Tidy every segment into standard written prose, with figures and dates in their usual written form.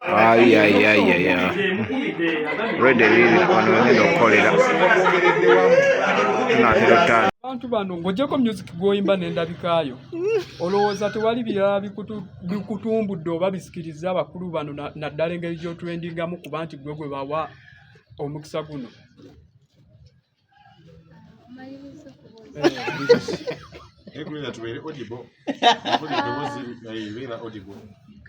Ay. Ready wano okukolera. Abantu bano ng'ogyeko music gw'oyimba n'endabikaayo olowooza tewali birala bikutumbudde oba bisikiriza abakulu bano naddala engeri gy'otulendingamu kuba nti gwe bawa omukisa guno?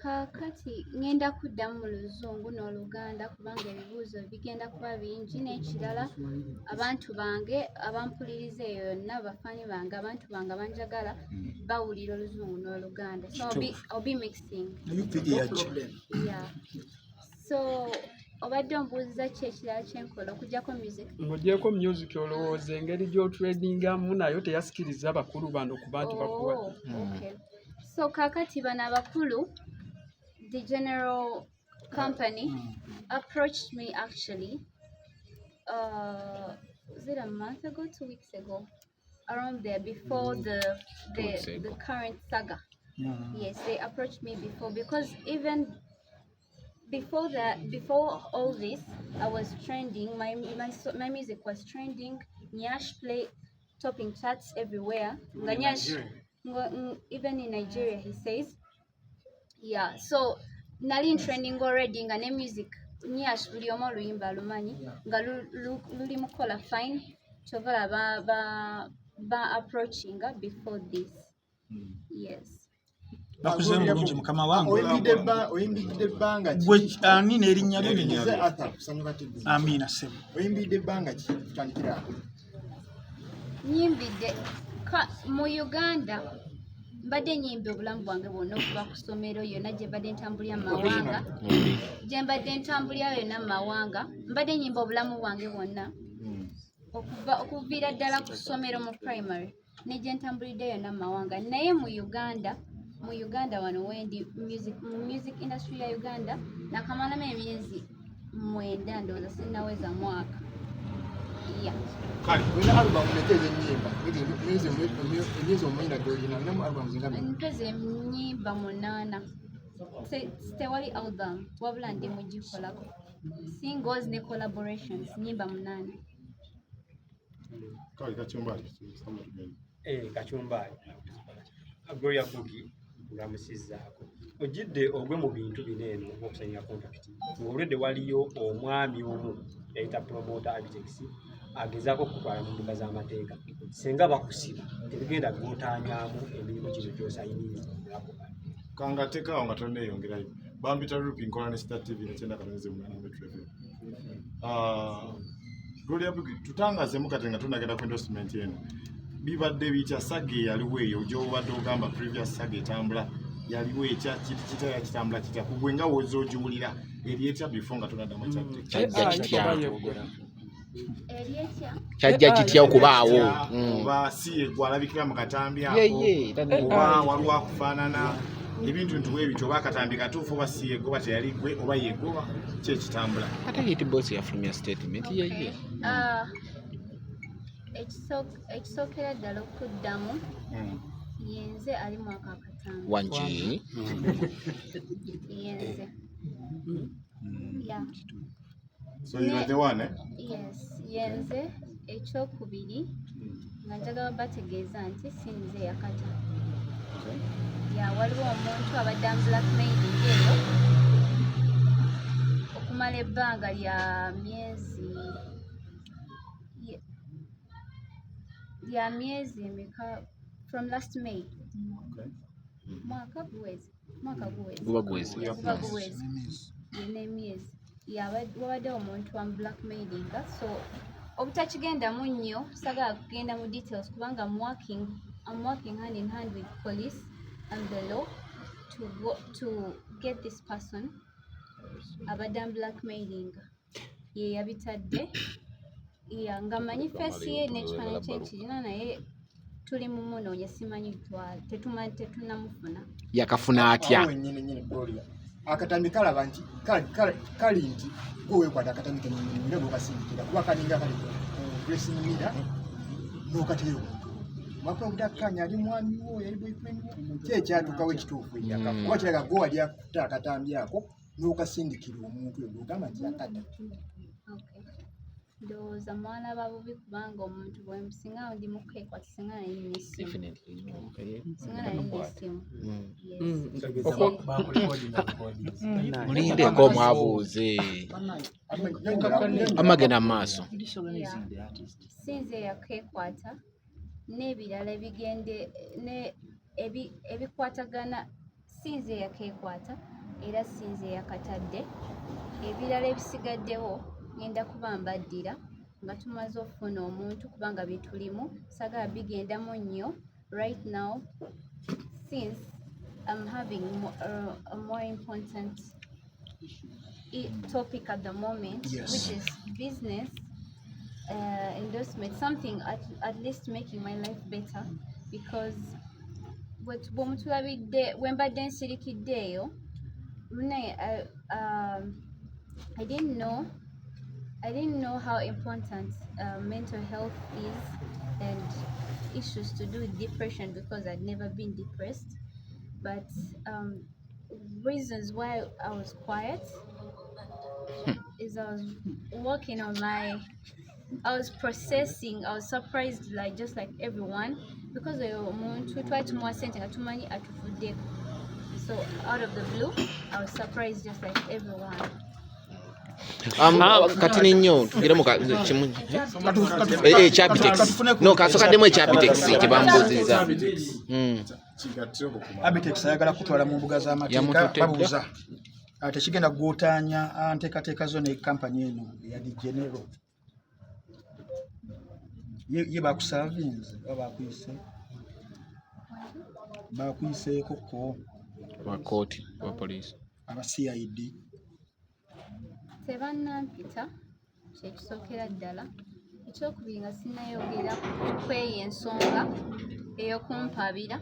Kakati ngenda kuddamu mu Luzungu n'Oluganda kubanga ebibuuzo bigenda kuba bingi, n'ekirala abantu bange abampuliriza eyo yonna bafaani bange abantu bange abanjagala bawulira Oluzungu n'Oluganda, so I'll be mixing. Yeah. So obadde ombuuziza ki ekirala kyenkola okuggyako music? Ng'oggyeko music olowooza engeri gy'otulendingamu nayo teyasikiriza abakulu bano kuba nti bakuwa. Okay. So kakati bano abakulu, the general company approached me actually was it a month ago, 2 weeks ago, around there, before the current saga. Yes, they approached me before, because even before all this I was trending, my music was trending. Nyash play topping charts everywhere. Nyash, even in Nigeria, he says. Yeah, so nali trending already nga ne music Nyash buli omu oluyimba alumanyi nga luli mukola fine chovala ba approaching before this. Yes. Nakuzemu bulungi mukama wangu. Oyimbidde bbanga ki? Gwe ani n'erinnya lyo Yenze ata kusanyuka TV. Amina sebo. Oyimbidde bbanga ki tutandikira awo? Nyimbidde mu Uganda. Mbadde nyimba obulamu bwange bwonna okuva ku ssomero yonna gye mbadde ntambulira mu mawanga. Gye mbadde ntambulira yonna mu mawanga. Mbadde nyimba obulamu bwange bwonna. Okuviira ddala ku ssomero mu primary. Ne gye ntambulidde yonna mu mawanga. Naye mu Uganda wano wendi music industry ya Uganda nakamalamu emyezi 9 ndowooza sinnaweza mwaka. Yeah. Kale, wena album nekeze nyimba. Emyezi omwenda gyolina namu album zingapi? Mpeze nyimba 8. Tewali album wabula ndi mugikolako. Singles ne collaborations nyimba 8. Kale kachumbali. Kachumbali. Gloria Bugie ngamusizaako. Ojidde ogwe mu bintu bineeno okusanya contract. Ng'olwedde waliyo omwami omu yayita promoter Abitex agezaako kutwala mu mbuga z'amateeka. Senga bakusiba tebigenda gw'otaanyaamu emirimu kino gy'osayiniriza. Kanga tekaawo nga tonneeyongerayo. Bambita Rupi nkola ne Star TV nekyenda kaneze mu Metro FM. Gloria Bugie tutangazeemu kati nga tunagenda ku endorsement eno. Bibadde bitya saga yaliwo eyo gy'obadde ogamba previous saga etambula yaliwo ekya kitaya kitambula kitya kugwe nga woza ogiwulira eri etya before nga tunaddamu kyajja kitya okubaawo oba si egwalabikira mu katambi ako oba waliwo akufaanana ebintu ntuwe ebityo oba akatambi katuufu oba si yegwe oba teyali gwe oba yegwe oba ki ekitambula ate yeti boss yafulumya statement yeye ekisookera ddala okuddamu Yenze ali mu Akatambi. Wanji. Yenze. Yeah. So you are the one, eh? Yes. Yenze ekyokubiri nga njagala bategeeza nti sinze yakata. Yeah, waliwo omuntu abadde blackmailing eyo okumala ebbanga lya myezi emeka from last May. Okay. Mwaka guwezi. Nemyezi. Wabadde omuntu blackmailing, so obutakigenda mu nnyo saga kugenda mu details kubanga I'm working hand in hand with police and the law to get this person abadde blackmailing ye yabitadde nga manyi face ye n'ekifaananyi kye kirina naye tuli mu munoonya simanyi twala tetunamufuna yakafuna atya akatambi kalaba nti kali nti gwewekwata akatambi kenyinire bwokasindikira kuba kalinga kali dressing mirror n'okateyo mwaka obutakkanya ali mwami wo yali boyfriend kyekyatuukawo ekituufu ekyakafu kuba kiraga gwe wali akuta akatambi ako n'okasindikira omuntu oyo ogamba nti yakadda. Ndowooza mwana babubi kubanga omuntu bwemusinga ndi mukeekwata singa nalina essimu. Mulindeko mwabuuze amagenda mu maaso. Sinze yakeekwata n'ebirala ebikwatagana sinze yakeekwata era sinze yakatadde. Ebirala ebisigaddewo ngenda kuba mbaddira nga tumaze okufuna omuntu kubanga bitulimu sagala bigendamu nnyo right now since I'm having a more important topic at the moment, which is business endorsement, something at least making my life better, because bwemutulabidde wembadde nsirikiddeeyo I didn't know how important mental health is and issues to do with depression because I'd never been depressed. But reasons why I was quiet is I was working on I was processing. I was surprised, like just like everyone, because we tried to more sent nga tumanyi atufuddeko. So out of the blue, I was surprised just like everyone. Kati nnyo tugire mu kimu Chabitex no kasokaddemu Chabitex kibambuziza Chabitex ayagala kutwala mu mbuga z'amateeka babuuza ate kigenda gwotanya nteekateeka zo ne kampani eno ya General ye bakusavinze bakuyise koko bakooti wa police aba CID tebannampita kyekisookera ddala ekyokubiri nga sinnayogera kweyo ensonga ey'okumpabira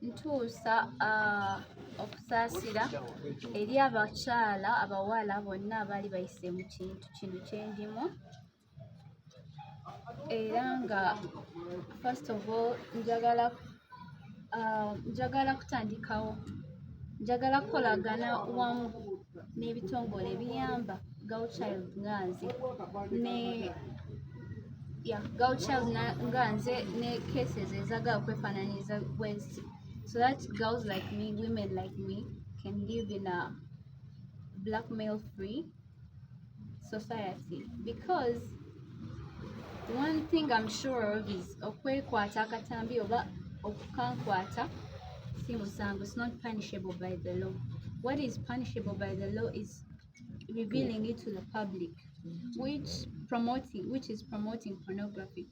ntuusa okusaasira eri abakyala abawala bonna abaali bayise mu kintu kino kye ndimu era nga first of all njagala kutandikawo njagala kukolagana wamu n'ebitongole ebiyamba girl child nga nze girl child nga nze ne cases ezagala kwefaananyiza bwensi so that girls like me, women like me can live in a blackmail free society, because one thing I'm sure of is okwekwata akatambi oba okukankwata si musango. It's not punishable by the law. What is punishable by the law is revealing it to the public, which is promoting pornography.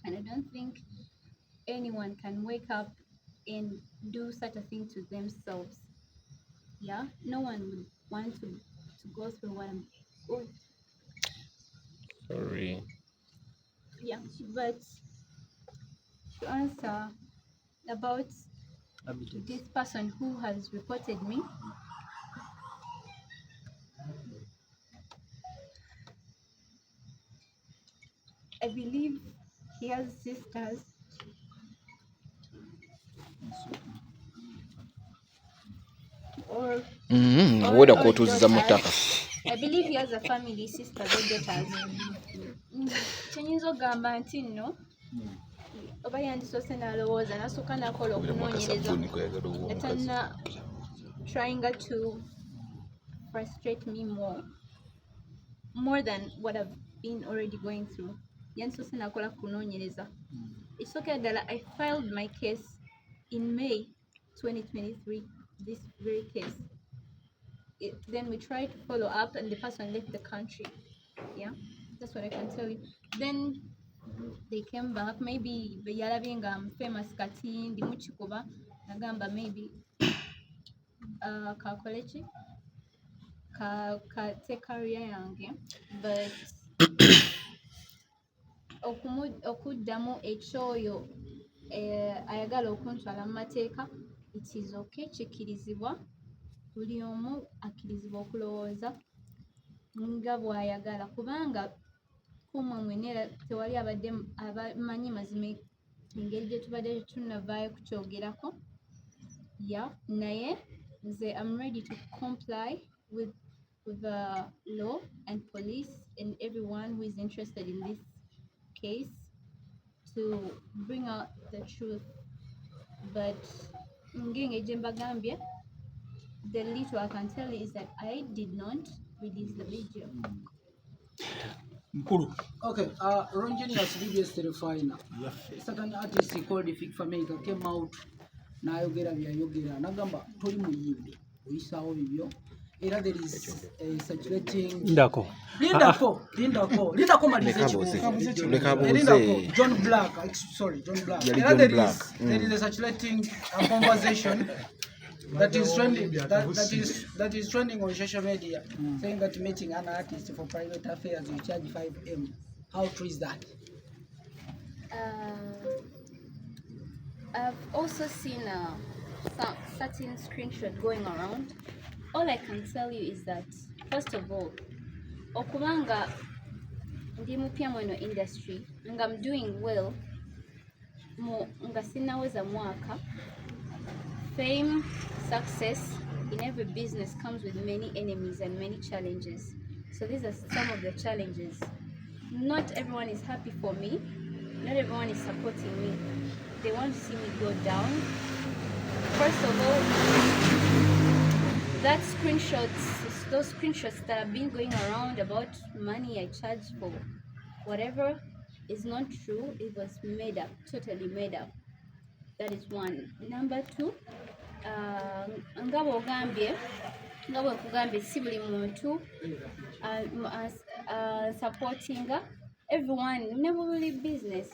And I don't think anyone can wake up and do such a thing to themselves. Yeah, no one would want to go through what I'm going. Sorry. Yeah, but to answer about this person who has reported me, I believe he has sisters. Woda kuotuziza mutaka. I believe he has a family, sisters or daughters. Kyenyinza ogamba nti nno oba yandisoose n'alowooza n'asooka n'akola okunoonyereza etanna trying to frustrate me more than what I've been already going through. Yandisoose n'akola kunoonyereza. Ekisooka ddala, I filed my case in May 2023, this very case. Then we tried to follow up and the person left the country. Yeah, that's what I can tell you. Then they came back, maybe yalabye nga I'm famous kati ndi mukikuba nagamba maybe kakoleki kate career yange, but okuddamu ekyoyo ayagala okuntwala mu mateeka, it is okay, kikkirizibwa, buli omu akkirizibwa okulowooza nga bw'ayagala, kubanga kumwe mwenera tewali abadde abamanyi mazima engeri gye tubadde tunavaayo kukyogerako. Ya naye I'm ready to comply with the law and police and everyone who is interested in this case to bring out the truth. But the little I can tell you is that I did not release the video. Okay, Ronjinius BBS Terefina. Certain artist called Fig Famega came out. Nayogera byayogera nagamba toli muyimbi oyisawo bibyo era there is a circulating Lindako John Black, sorry John Black. There is a circulating conversation that is trending that is trending on social media saying that meeting an artist for private affairs you charge 5M. How true is that? I've also seen some certain screenshot going around. All I can tell you is that, first of all, okubanga ndi mupya mweno industry nga I'm doing well nga sinaweza mwaka. Fame, success in every business comes with many enemies and many challenges. So these are some of the challenges. Not everyone is happy for me. Not everyone is supporting me. They want to see me go down. First of all, those screenshots that have been going around about money I charge for whatever is not true. It was made up, totally made up. That is one. Number two, ngabo kugambye si buli muntu supporting everyone, never really business.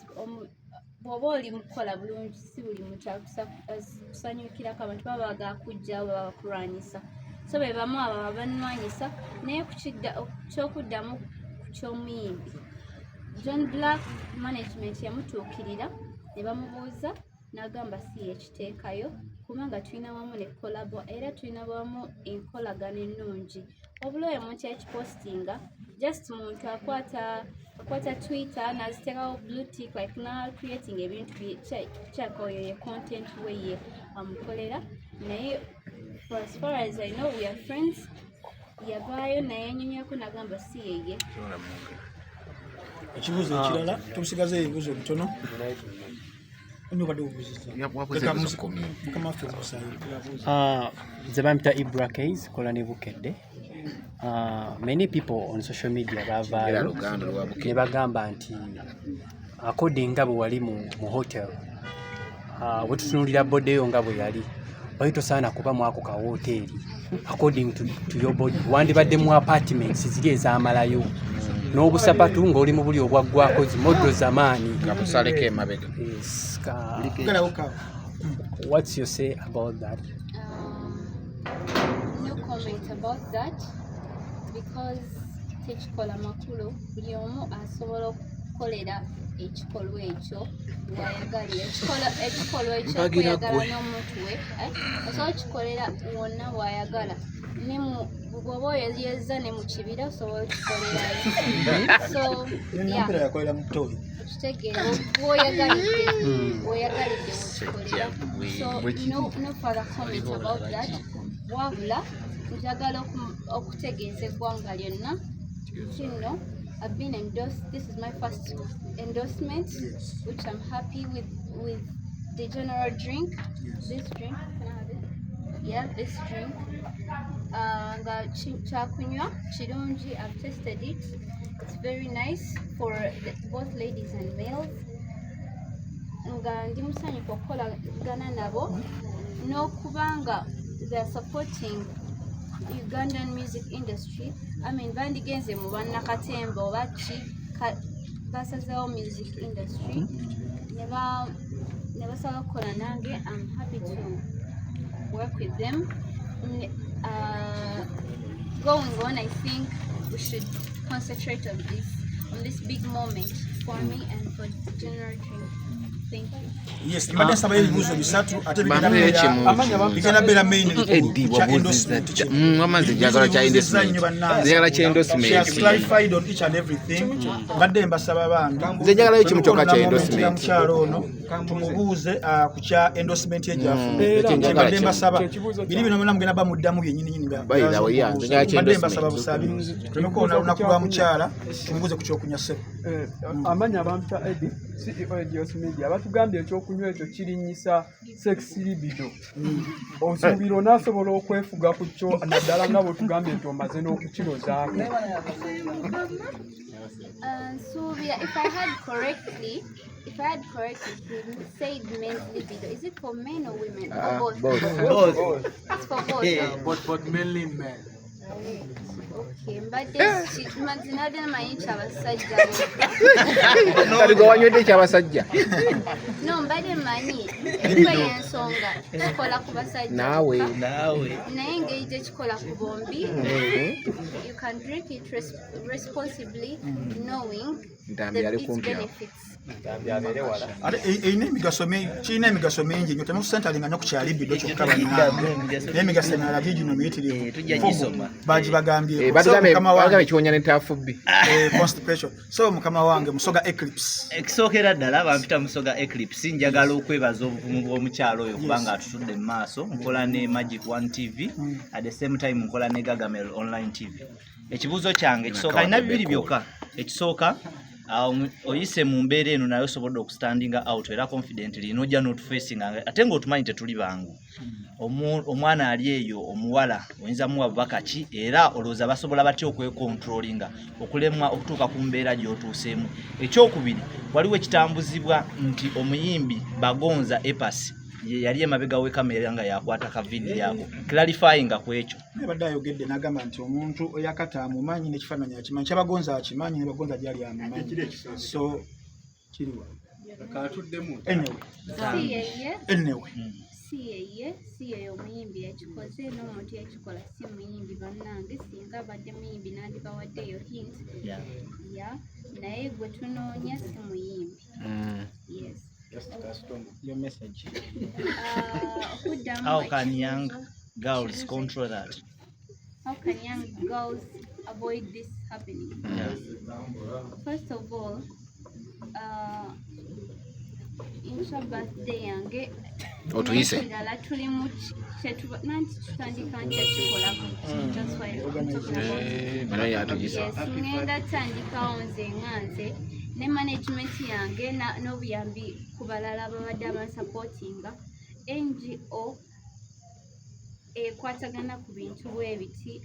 Bw'oba oli mukola bulungi si buli muntu akusanyukirako abantu baba bagakujja babakulwanyisa. So be bamu abo banwanyisa naye kyokuddamu ku ky'omuyimbi. John Black management yamutuukirira ne bamubuuza n'agamba si ekiteekayo kubanga tulina wamu ne kolabo era tulina wamu enkolagano ennungi. Wabula oyo omuntu ekipostinga just muntu akwata Twitter naziteekawo blue tick like now creating ebintu kyakoyo ye content weye amukolera naye for as far as I know we are friends. Yavaayo naye anyonyako n'agamba si yeye. Ekibuuzo ekirala tumusigaze ebibuuzo bitono. Nze bampita Ibra Case kola ne bukedde. Many people on social media bavaayo ne bagamba nti according nga bwe wali mu hotel wetutunulira bodeyo nga bwe yali wali tosaana kuba mwako ka hoteli according to your body wandibadde mu apartments ziri ez'amalayo n'obusapatu ng'oli mu buli obwaggwako zimodo zamaani kabusaleko emabega. What's your say about that? No comment about that because tekikola makulu buli omu asobola okukolera ekikolwa ekyo wayagalira ekikolwa ekyo kweyagala n'omuntu we osobola kikolera wonna wayagala ne bw'oba oyeza ne mu kibira osobola okikolerayo. So Empera yakolera mu ttooyi kitegeera bw'oyagalidde wokikolera. So no further comment about that. Wabula njagala okutegeeza eggwanga lyonna kino I've been endorsed. This is my first endorsement, which I'm happy with the general drink. This drink, can I have it? Yeah, this drink. Chakunywa chirungi. I've tasted it. It's very nice for both ladies and males. Ndi musanyufu okukolagana nabo n'okubanga they're supporting Ugandan music industry. I mean, bandigenze mu bannakatemba oba ki basazeewo music industry ne basaba kukola nange. I'm happy to work with them. Going on, I think we should concentrate on this big moment for me and for General Drink. Thank you. Yes, mbadde nsaba ebibuuzo bisatu ate bigenda beera main endorsement amaze njagala kya endorsement njagala kya endorsement she has clarified on each and everything mbadde mbasaba bange nze njagalayo kimutoka kya endorsement mukyalo ono tumubuuze ku kya endorsement ye gyafuna mbadde mbasaba biri bino byonna mugenda bamuddamu byennyini mbadde mbasaba busabi tuleme kuwona lunaku lwa mukyala tumubuuze ku kyokunywa ssebo amanya abantu Eddie CEO Edios Media batugambye ekyokunywa ekyo kirinnyisa sex libido osuubira onaasobola okwefuga ku kyo naddala nga bwetugambye nti omaze n'okukirozaako. So if I had correctly said men's libido, is it for men or women? Or both? Both. It's for both. Yeah, but mainly men. Okay, but mazina mayincha abasajja. Kaligo wanywedde ekyabasajja. No, mbadde manyi ekyo y'ensonga kikola ku basajja naawe naye engeri gye kikola ku bombi you can drink it responsibly knowing its benefits. Kirina emigaso mingi nnyo temusentalinganya ku kyalibido kyokka naye emigaso emirala gigino miyitirivu bagibagambye kiwonya netafubbi constipation. So mukama wange musoga eclipse ekisookera ddala bampita musoga eclipse njagala okwebaza obuvumu bw'omukyalo oyo kubanga atutudde mu maaso nkola ne Magic 1 TV at the same time nkola ne Gagamel online TV. Ekibuuzo kyange ekisooka alina bibiri byokka. Ekisooka oyise mu mbeera eno naye osobodde okustandinga out era confidently nojja not facing ate ng'otumanyi tetuli bangu. Omwana ali eyo omuwala oyinza muwa bubaka ki era olowooza basobola batya okwekontrolinga okulemwa okutuuka ku mbeera gy'otuuseemu. Ekyokubiri waliwo ekitambuzibwa nti omuyimbi Bagonza Epasi yali emabega w'ekamera nga yakwata ka video yako clarifying ku ekyo. Nebadde ayogedde n'agamba nti omuntu oyakata amumanyi n'ekifaananyi akimanyi kyabagonza akimanyi ne Bagonza gyali amumanyi so kiriwa katuddemu anyway si ye omuyimbi yakikoze n'omuntu yakikola si muyimbi bannange singa abadde muyimbi nandibawaddeyo hint naye gwe tunoonya si muyimbi. Yes. Your message. How can young girls control that? How can young girls avoid this happening? First of all, insha birthday yange otuyise tuli mu nanti tutandika nkya kikolako. That's why I'm talking about it. Yes, ngenda tandikawo nze nganze ne management yange n'obuyambi ku balala ababadde abasupportinga NGO ekwatagana ku bintu bwebiti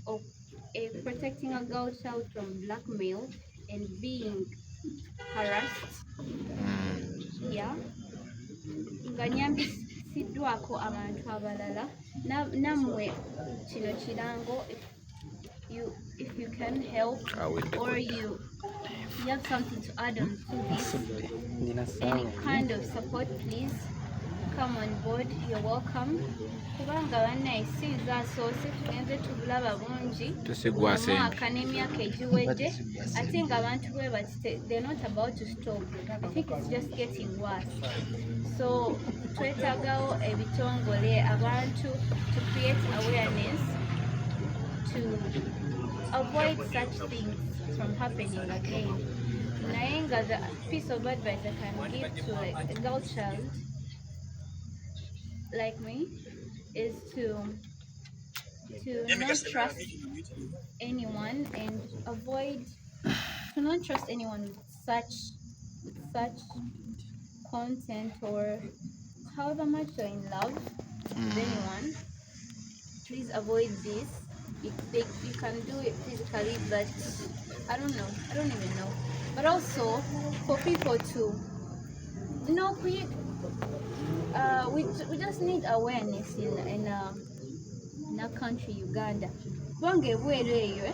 protecting a girl child from blackmail and being harassed. Nga nyambisiddwako abantu abalala nammwe kino kirango if you can help or you have something to add on to this, any kind of support, please come on board. You're welcome. Kubanga bannaisiza asoose tugenze tubulaba bungi mwaka n'emyaka egiwedde ate nga abantu bwe bati they're not about to stop. I think it's just getting worse. So twetagawo ebitongole abantu to create awareness to avoid such things from happening again. Nayenga, the piece of advice I can give to a girl child like me is to not trust anyone and not trust anyone with such content or however much you're in love with anyone. Please avoid this. You can do it physically, but I don't even know. But also for people to we just need awareness in our country, Uganda. Bonge bweru eyo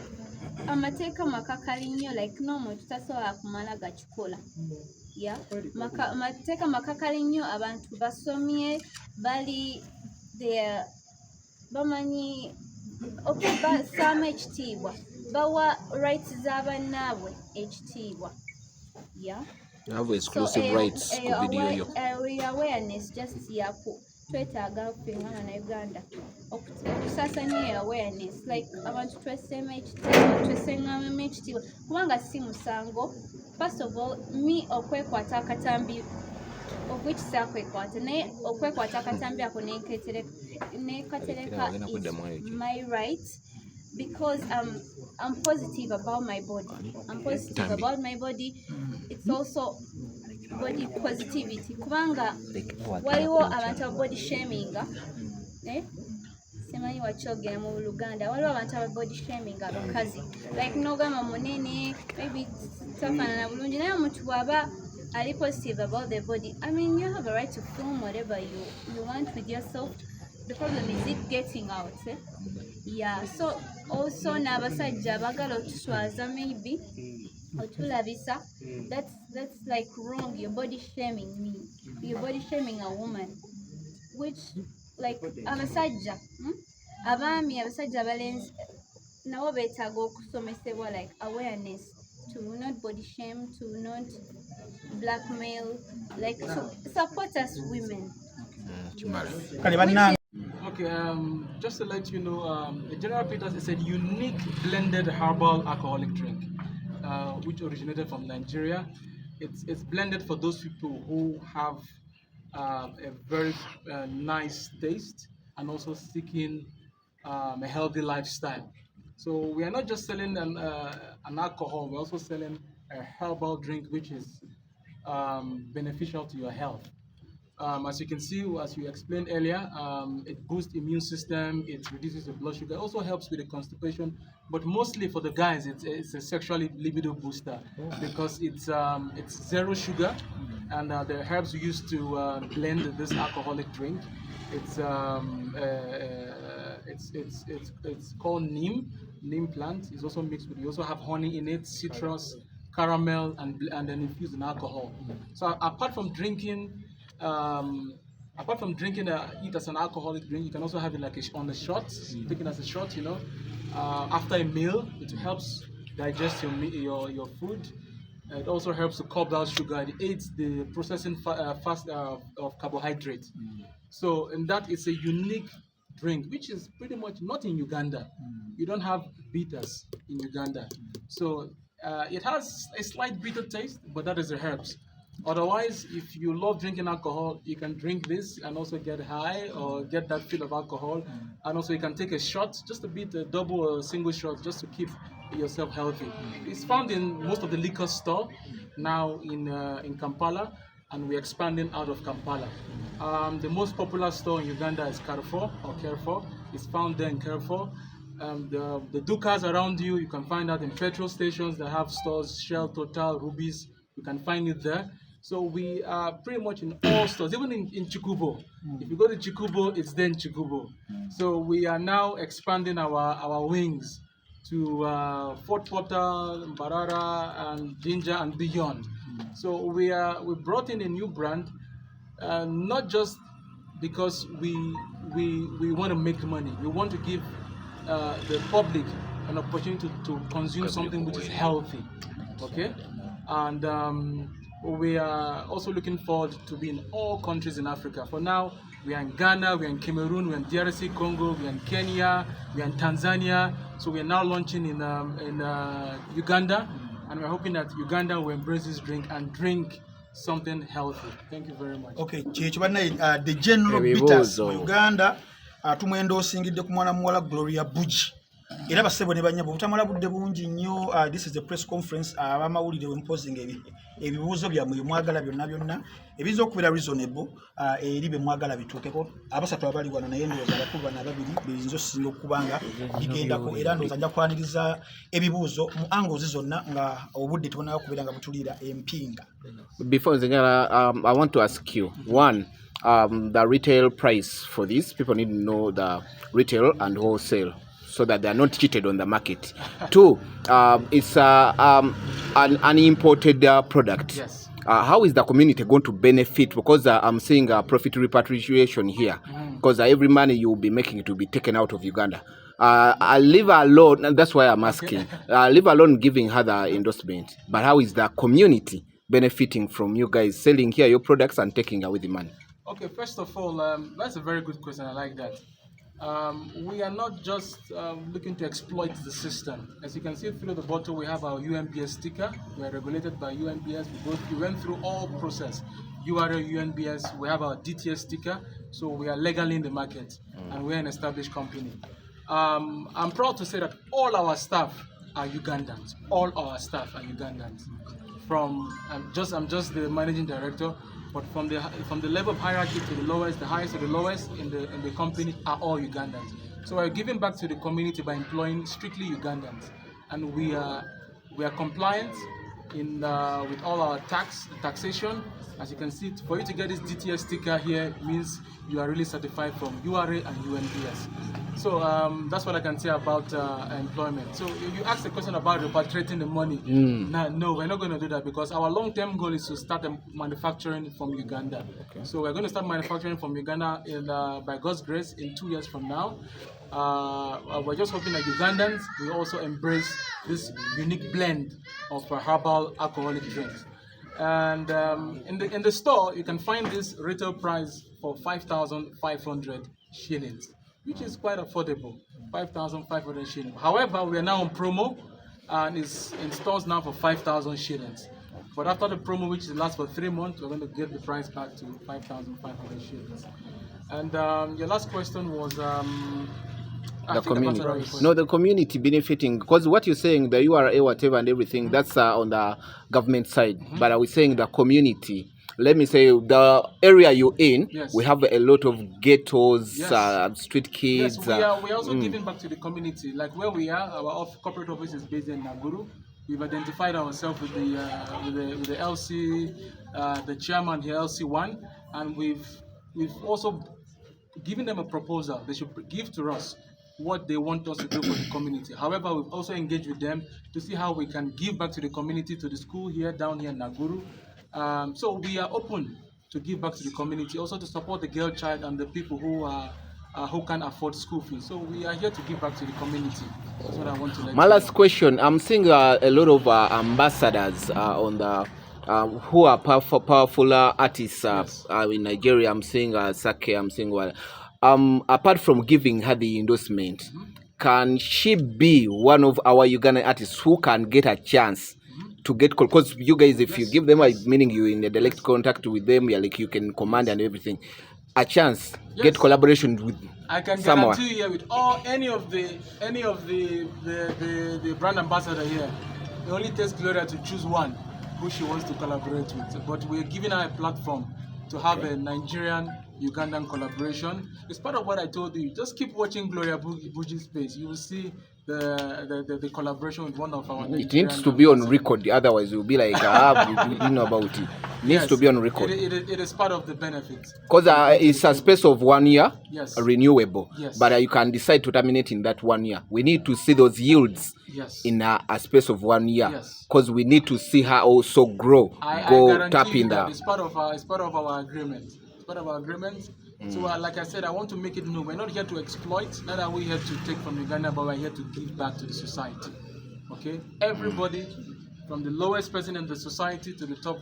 amateeka makakali nnyo like normal tutasobola kumala gakikola. Amateeka makakali nnyo abantu basomye bali there bamanyi basama ekitiibwa bawa rights z'abannaabwe ekitiibwa You have exclusive rights ku video yo. Awareness just yako. Twetaaga ffe nga Bannayuganda okusaasanya awareness like abantu tweseemu ekitiibwa tweseŋŋamu ekitiibwa kubanga si musango. First of all, me okwekwata akatambi obwekisa kwekwata naye okwekwata akatambi ako nekatereka is my right because I'm positive about my body. I'm positive about my body. It's also body positivity kubanga waliwo abantu aba body shaming simanyi wakyogera mu Luganda waliwo abantu aba body shaming abakazi like nogamba munene maybe tafaanana bulungi naye omuntu bw'aba ali positive about the body. I mean you have a right to film whatever you want with yourself. The problem is it getting out. Yeah, so also n'abasajja abagala otuswaza maybe otulabisa that's like wrong. You're body shaming me, you're body shaming a woman, which like abasajja abaami abasajja abalenzi nabo beetaaga okusomesebwa like awareness to not body shame, to not blackmail, like to support us women. Okay, just to let you know, General Peters is a unique blended herbal alcoholic drink, which originated from Nigeria. It's blended for those people who have a very nice taste and also seeking a healthy lifestyle. So we are not just selling an alcohol, we're also selling a herbal drink which is beneficial to your health. As you can see, as you explained earlier, it boosts immune system, it reduces the blood sugar, it also helps with the constipation, but mostly for the guys, it's a sexually libido booster because it's zero sugar, and the herbs used to blend this alcoholic drink, it's called neem plant. It's also mixed with, you also have honey in it, citrus, caramel, and then infused in alcohol. So apart from drinking it as an alcoholic drink, you can also have it like on a shot, taken as a shot, you know, after a meal. It helps digest your food. It also helps to curb down sugar. It aids the processing fast of carbohydrate. So, and that is a unique drink, which is pretty much not in Uganda. You don't have bitters in Uganda. So it has a slight bitter taste, but that is the herbs. Otherwise, if you love drinking alcohol, you can drink this and also get high or get that feel of alcohol. And also you can take a shot, just a bit, a double or single shot, just to keep yourself healthy. It's found in most of the liquor store now in Kampala, and we're expanding out of Kampala. The most popular store in Uganda is Carrefour. It's found there in Carrefour. The Dukas around you can find out in petrol stations that have stores, Shell, Total, Rubies. You can find it there. So we are pretty much in all stores, even in Chikubo. If you go to Chikubo, it's then Chikubo. So we are now expanding our wings to Fort Portal, Mbarara, and Ginger, and beyond. So we brought in a new brand, not just because we want to make money. We want to give the public an opportunity to consume something which is healthy. Okay, and we are also looking forward to be in all countries in Africa. For now, we are in Ghana, we are in Cameroon, we are in DRC Congo, we are in Kenya, we are in Tanzania. So we are now launching in Uganda, and we're hoping that Uganda will embrace this drink and drink something healthy. Thank you very much. Okay, the general bitters mu Uganda tumwendosingidde ku mwana muwala Gloria Bugie. Era basebo ne banyabo butamala budde bungi nnyo. This is a press conference abamawulire wemposing ebibuuzo byammwe mwagala byonna ebizo okubeera reasonable eri be mwagala bituukeko. Abasatu abali wano naye ndowooza abakulu bano ababiri biyinza okusinga okubanga bigendako, era ndowooza nja kwaniriza ebibuuzo mu angles zonna nga obudde tubonera kubeera nga butuliira empinga. Before Zengala, I want to ask you, one, the retail price for this. People need to know the retail and wholesale, so that they are not cheated on the market. Two, it's an imported product. Yes. How is the community going to benefit? Because I'm seeing profit repatriation here. Because every money you will be making, it will be taken out of Uganda. I leave alone, and that's why I'm asking. Leave alone giving her the endorsement. But how is the community benefiting from you guys selling here your products and taking away the money? Okay, first of all, that's a very good question. I like that. We are not just looking to exploit the system. As you can see through the bottle, we have our UNBS sticker. We are regulated by UNBS. We went through all process. URL, UNBS, we have our DTS sticker. So we are legally in the market and we're an established company. I'm proud to say that all our staff are Ugandans. All our staff are Ugandans. I'm just the managing director, but from the level of hierarchy to the lowest, the highest to the lowest in the company are all Ugandans. So we're giving back to the community by employing strictly Ugandans, and we are compliant with all our taxation. As you can see, for you to get this DTS sticker here means you are really certified from URA and UNBS. So that's what I can say about employment. So you asked the question about repatriating the money. No, we're not going to do that because our long-term goal is to start manufacturing from Uganda. Okay. So we're going to start manufacturing from Uganda by God's grace in 2 years from now. We're just hoping that Ugandans will also embrace this unique blend of herbal alcoholic drinks. And in the store, you can find this retail price for 5,500 shillings, which is quite affordable, 5,500 shillings. However, we are now on promo, and it's in stores now for 5,000 shillings. But after the promo, which lasts for 3 months, we're going to get the price back to 5,500 shillings. And your last question was... the community. No, the community benefiting, because what you're saying, the URA, whatever, and everything, that's on the government side. But are we saying the community? Let me say the area you're in, yes. We have a lot of ghettos, yes. Street kids. Yes, we are also giving back to the community. Like where we are, our corporate office is based in Naguru. We've identified ourselves with the LC, the chairman here, LC1, and we've also given them a proposal. They should give to us what they want us to do for the community. However, we've also engaged with them to see how we can give back to the community, to the school here, down here in Naguru. So we are open to give back to the community, also to support the girl child and the people who can afford school fees. So we are here to give back to the community. That's what I want to let My last question, I'm seeing a lot of ambassadors on the who are powerful artists yes. In Nigeria. I'm seeing Sake, I'm seeing apart from giving her the endorsement, can she be one of our Ugandan artists who can get a chance to get call? Because you guys, if yes. you give them, meaning you in a direct contact with them, you're like you can command and everything, a chance yes. get collaboration with I can someone. Guarantee you here with any of the brand ambassador here, it only takes Gloria to choose one who she wants to collaborate with. But we're giving her a platform to have a Nigerian Ugandan collaboration. It's part of what I told you. Just keep watching Gloria Bugie's space. You will see the collaboration with one of our Nigerian It needs to be on record, otherwise you'll be like, you know about it. It needs to be on record. It is part of the benefits. Because it's a space of 1 year, yes. renewable. Yes. But you can decide to terminate in that 1 year. We need to see those yields yes. in a space of 1 year. Yes. Because we need to see her also grow, go tap in there. It's part of our agreement. It's part of our agreement. So like I said, I want to make it known. We're not here to exploit, not are we here to take from Uganda, but we're here to give back to the society. Okay? Everybody, from the lowest person in the society to the top,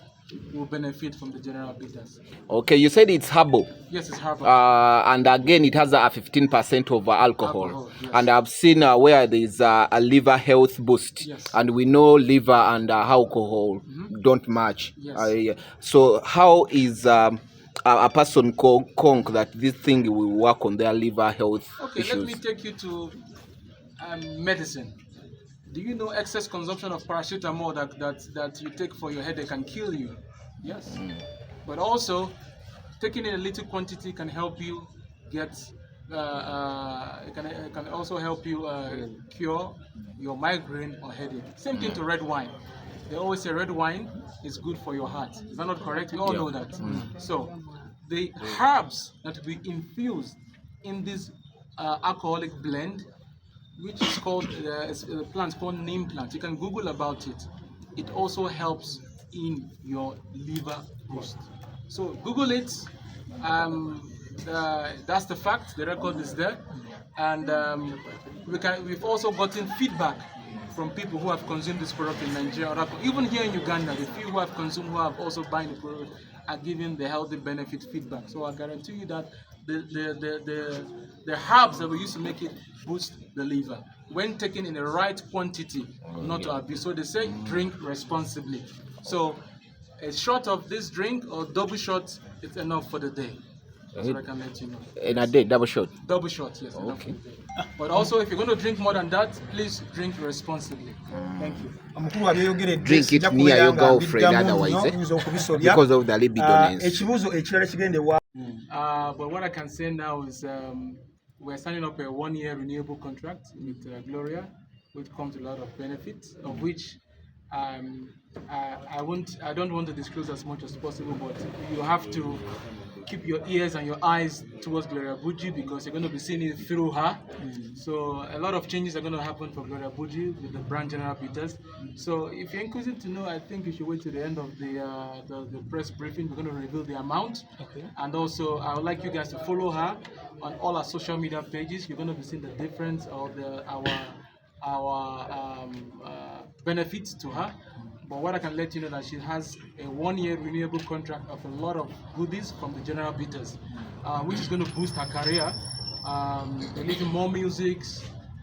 will benefit from the general bidders. Okay, you said it's herbal. Yes, it's herbal. And again, it has a 15% of alcohol. Yes. And I've seen where there's a liver health boost. Yes. And we know liver and alcohol don't match. Yes. So how is... a person conk that this thing will work on their liver health issues? Let me take you to medicine. Do you know excess consumption of paracetamol that you take for your headache can kill you? Yes. But also, taking in a little quantity can help you get, it can also help you cure your migraine or headache. Same thing to red wine. They always say red wine is good for your heart. Is that not correct? We all know that. So the herbs that we infuse in this alcoholic blend, which is called a plant called neem plant. You can Google about it. It also helps in your liver boost. So Google it. That's the fact. The record is there, and we've also gotten feedback from people who have consumed this product in Nigeria, or even here in Uganda, the few who have consumed, who have also buying the product, are giving the healthy benefit feedback. So I guarantee you that the herbs that we use to make it boost the liver when taken in the right quantity, not to abuse. So they say drink responsibly. So a shot of this drink or double shot, it's enough for the day. That's what I can let you know. In a day, double shot? Double shot, yes. Okay. But also, if you're going to drink more than that, please drink responsibly. Thank you. Drink it near your girlfriend, otherwise, because of the libidinance. But what I can say now is we're signing up a 1-year renewable contract with Gloria, which comes with a lot of benefits, of which I don't want to disclose as much as possible, but you have to keep your ears and your eyes towards Gloria Bugie because you're going to be seeing it through her. So a lot of changes are going to happen for Gloria Bugie with the brand General Peters. So if you're inquisitive to know, I think you should wait to the end of the press briefing. We're going to reveal the amount. Okay. And also, I would like you guys to follow her on all our social media pages. You're going to be seeing the difference of our benefits to her. But what I can let you know that she has a 1-year renewable contract of a lot of goodies from the General Peters, which is going to boost her career. A little more music,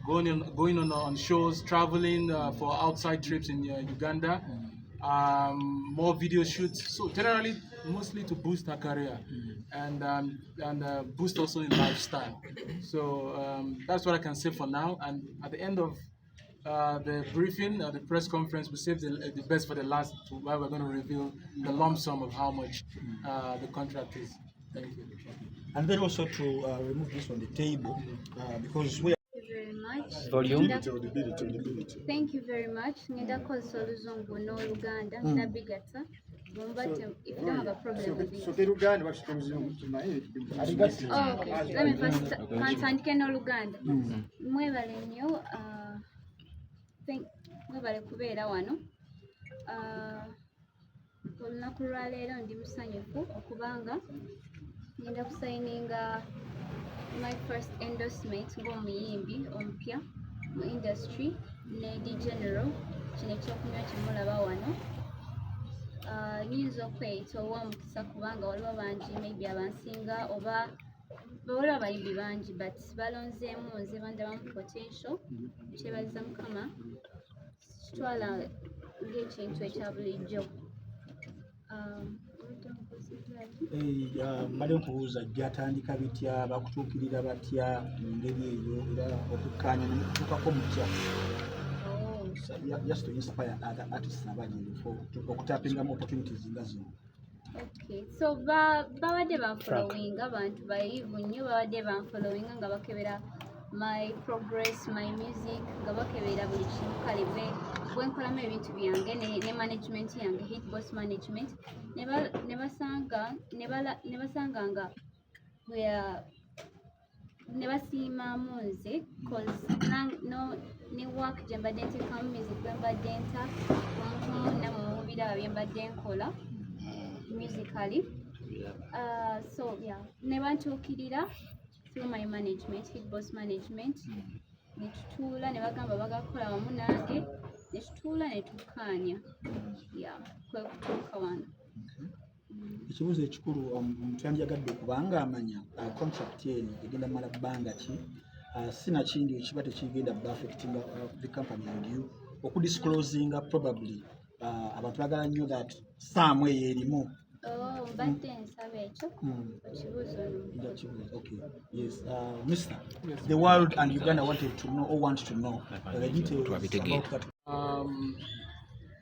going on shows, traveling for outside trips in Uganda, more video shoots. So generally, mostly to boost her career and boost also in lifestyle. So that's what I can say for now. And at the end of the briefing, the press conference, we saved the best for the last, where we're going to reveal the lump sum of how much the contract is. Thank you. And then also to remove this on the table, because we Thank you very much. Volume. Thank you very much. Ngenda kosa oluzungu n'oluganda nabigata. If you don't have a problem with it. okay. Let me first ntandike n'oluganda. Mwebale nnyo mwebale kubeera wano. Olunaku lwaleero ndi musanyufu okubanga ngenda kusayininga my first endorsement ng'omuyimbi omupya mu industry ne D General. Kino ekyokunywa kimulaba wano. Nyinza okweyita ow'omukisa kubanga waliwo bangi maybe abansinga oba bawaliwo abayimbi bangi but balonzeemu nze bandabamu potential. Kyebaza Mukama kitwala ng'ekintu ekya bulijjo. mbadde nkubuuza gyatandika bitya, bakutuukirira batya mu ngeri eyo era okukkaanya nemukutuukako mutya just to inspire other artists abali okutapingamu opportunities nga zino. Okay, so babadde banfollowing abantu bayivu nnyo babadde banfollowing nga bakebera my progress, my music, nga bakebera buli kimu kale bwe nkolamu ebintu byange ne management yange Hit Boss Management ne basanga nga ne basiimaamu nze cause ne work gye mbadde nteekamu music gwe mbadde nta nammwe mubiraba bye mbadde nkola musically. So yeah, ne bantuukirira through my management, Hit Boss Management. Ne tutuula ne bagamba bagakola wamu nange ne tutuula ne tukkaanya. Yeah, kwe kutuuka wano. Ekibuuzo ekikulu omuntu yandyagadde okubanga amanya contract eno egenda mala bbanga ki, sinakindi ekiba tekigenda affecting the company and you okudisclosinga probably abantu bagala nnyo that saamu eyo erimu. Mbadde nsaba ekyo ekibuuzo okay, yes. Mr. Yes. The world and Uganda wanted to know or want to know the details about that.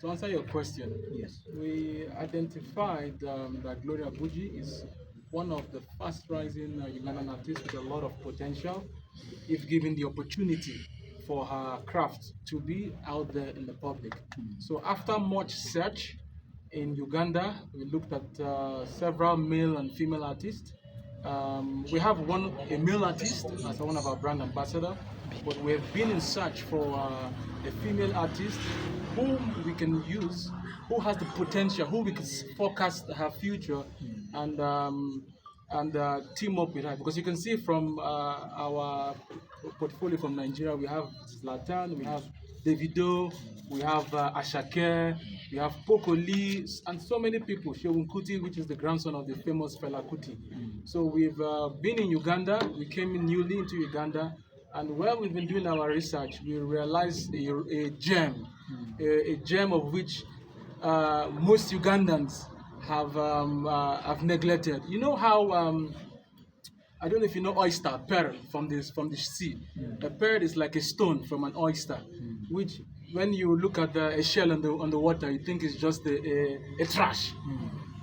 To answer your question, yes, we identified that Gloria Bugie is one of the fast rising Ugandan artists with a lot of potential if given the opportunity for her craft to be out there in the public. So after much search in Uganda, we looked at several male and female artists. We have a male artist as one of our brand ambassadors, but we have been in search for a female artist whom we can use, who has the potential, who we can forecast her future and team up with her. Because you can see from our portfolio from Nigeria, we have Zlatan, we have Davido, we have Ashake, we have Poco Lee, and so many people. Shegun Kuti, which is the grandson of the famous Fela Kuti. So we've been in Uganda. We came in newly into Uganda, and while we've been doing our research, we realized a gem of which most Ugandans have neglected. You know how I don't know if you know oyster, pearl from the sea. A pearl is like a stone from an oyster, which when you look at a shell on the water, you think it's just a trash.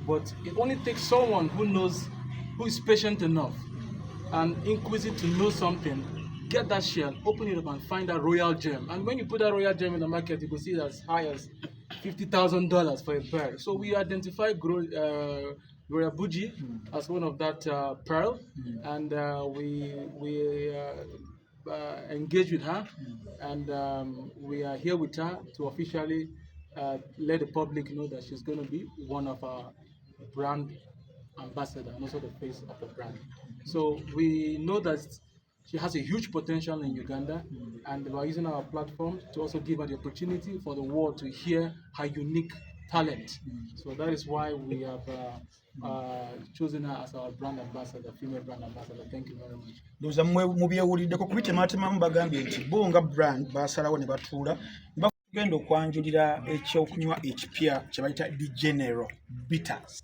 But it only takes someone who is patient enough and inquisitive to know something, get that shell, open it up and find that royal gem. And when you put that royal gem in the market, you can see it as high as $50,000 for a pearl. So we identify Gloria Bugie as one of that pearl, and we engage with her, and we are here with her to officially let the public know that she's going to be one of our brand ambassador and also the face of the brand. So we know that she has a huge potential in Uganda, and we're using our platform to also give her the opportunity for the world to hear her unique talent. So that is why we have chosen her as our brand ambassador, female brand ambassador. Thank you very much. Ndoza mubyewuliddeko ku bitemaatema mubagambye nti bo nga brand basalawo ne batuula ne bagenda okwanjulira ekyokunywa ekipya kye bayita The General Bitters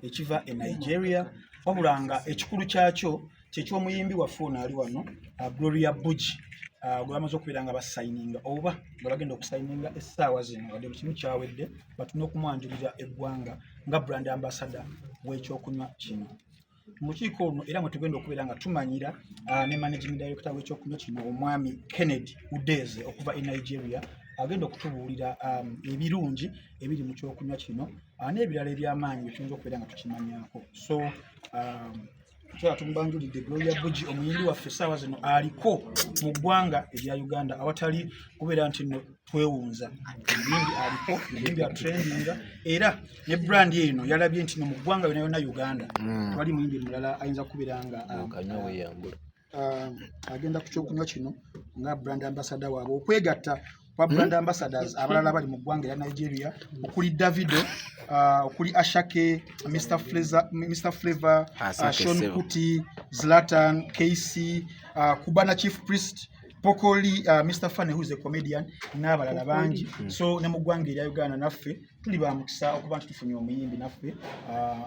ekiva e Nigeria, wabula nga ekikulu kyakyo ky'omuyimbi waffe ono ali wano Gloria Bugie gwe bamaze okubeera nga basayininga oba nga bagenda okusayininga essaawa zino wadde kimu kyawedde batune okumwanjulira eggwanga nga brand ambassador w'ekyokunywa kino. Mu lukiiko luno era mwe tugenda okubeera nga tumanyira ne managing director w'ekyokunywa kino omwami Kennedy Udeze okuva e Nigeria agenda okutubuulira ebirungi ebiri mu kyokunywa kino n'ebirala eby'amaanyi bye tuyinza okubeera nga tukimanyaako. So Kya tumbanjulidde Gloria Bugie omuyimbi waffe essaawa zino aliko mu ggwanga erya Uganda awatali kubeera nti nno twewunza. Omuyimbi aliko, omuyimbi atrendinga era ne brand eno yalabye nti no mu ggwanga yonna Uganda twali muyimbi mulala ayinza kubeera nga agenda ku kyokunywa kino nga brand ambassador waabwe okwegatta kwa brand ambassadors abalala bali mu ggwanga erya Nigeria okuli Davido, okuli Ashake, Mr. Flavor, Sean Kuti, Zlatan, KC, Kubana Chief Priest, Pokoli, Mr. Fane who is a comedian n'abalala bangi. So ne mu ggwanga erya Uganda naffe tuli ba mukisa okuba nti tufunye omuyimbi naffe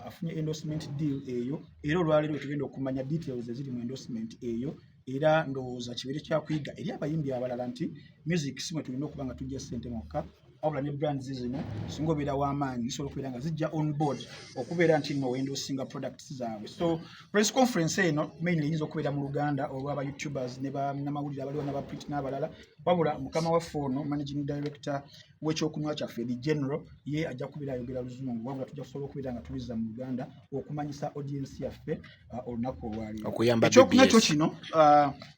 afunye endorsement deal eyo era olwaleero tugenda okumanya details eziri mu endorsement eyo. Era ndowooza kibeere kyakuyiga eri abayimbi abalala nti music si mwe tulina okuba nga tujja ssente mwokka, wabula ne brands zino singa obeera w'amaanyi zisobola okubeera nga zijja on board okubeera nti nno wendosinga products zaabwe. So press conference eno mainly eyinza okubeera mu Luganda olw'aba youtubers ne bannamawulire abaliwo n'abaprit n'abalala, wabula mukama waffe ono managing director w'ekyokunywa kyaffe The General ye ajja kubeera ayogera Luzungu, wabula tujja kusobola okubeera nga tubizza mu Luganda okumanyisa audience yaffe olunaku olwaleero. Ekyokunywa kyo kino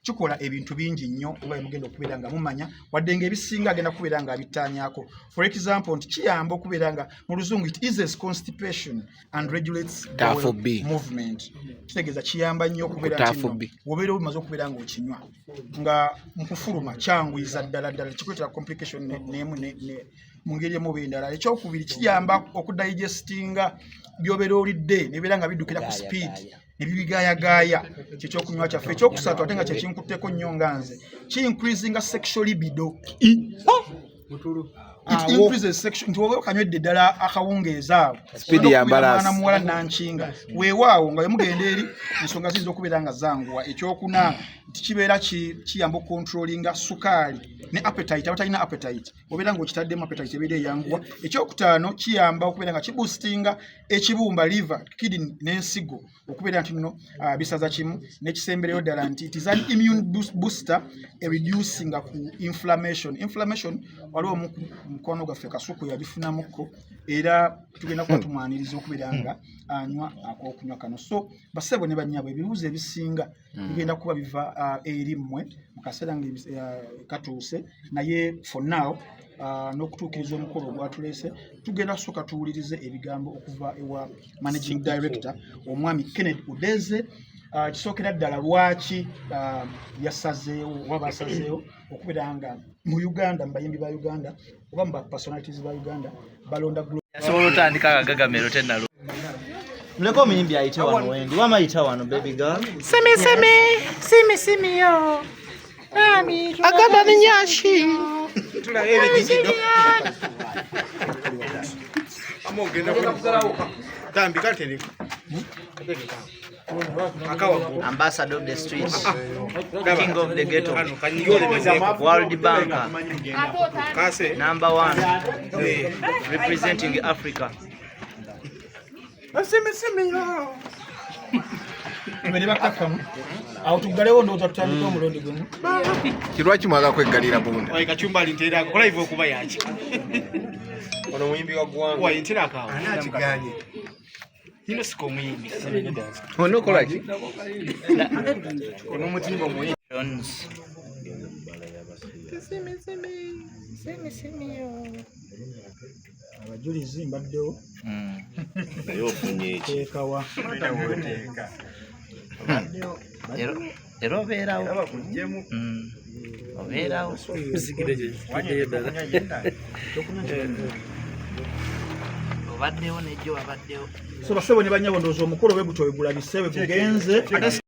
kikola ebintu bingi nnyo oba mugenda okubeera nga mumanya wadde ng'ebisinga agenda kubeera nga abittaanyaako. For example nti kiyamba okubeera nga mu Luzungu it eases constipation and regulates bowel movement. Kitegeeza kiyamba nnyo okubeera nti wobeera obimaze okubeera ng'okinywa nga mukufuluma kyanguyiza ddala kikuleetera complication n'emu mu ngeri emu oba endala. Ekyokubiri kiyamba okudigestinga by'obeera olidde nebeera nga biddukira ku speed nebibigayagaya kyekyokunywa kyaffe. Ekyokusatu ate nga kyekinkutteko nnyo nga nze ki-increasinga sexual libido. It increases sexual nti wowe okanywedde ddala akawungeeza speed ya balance mwana muwala nankinga weewaawo nga yemugenda eri ensonga ziyinza okubeera nga zanguwa. Ekyokuna kibeera kiyamba okontrolinga sukaali ne appetite abatalina appetite obeera ng'okitaddemu appetite ebeera eyanguwa. Ekyokutaano kiyamba okubeera nga kiboostinga ekibumba liver, kidney n'ensigo okubeera nti nno bisaza kimu. N'ekisembereyo ddala nti it is an immune booster reducinga ku inflammation. Inflammation waliwo mukono gaffe kasuku yabifunamukko era tugenda kuba tumwaniriza okubeera nga anywa akokunywa kano. So basebo ne bannyabo ebibuuzo ebisinga bigenda kuba biva eri mmwe mu kaseera katuuse naye for now n'okutuukiriza omukolo ogwatuleese tugenda kusooka tuwulirize ebigambo okuva ewa managing director omwami Kennedy Udeze kisookera ddala lwaki yasazeewo oba basazeewo okubeera nga mu Uganda mu bayimbi ba Uganda oba mu personalities ba Uganda balonda yasobola otandika akagagamiro tennalo muleko omuyimbi ayite wano wendi wama ayita wano baby girl simi yo agamba ni nyashi ambassador of the streets, king of the ghetto, world banker, #1, representing Africa. awo tuggalewo ndowooza tutandika omulundi gumu kirwaki mwaga kweggalira bunda oyo kacumbali nteera kola hivyo okuba yaki ono muyimbi wa ggwanga wayitira akawo anakiganye nino siko muyimbi ono okolaki ono mutimba muyimbi abajulizi mbaddewo naye ofunye eki teekawa era obeerawo obeerawo obaddewo nejjo wabaddewo so basebo ne banyabo ndowooza omukolo bwe gutyo bwe gulabise bwe gugenze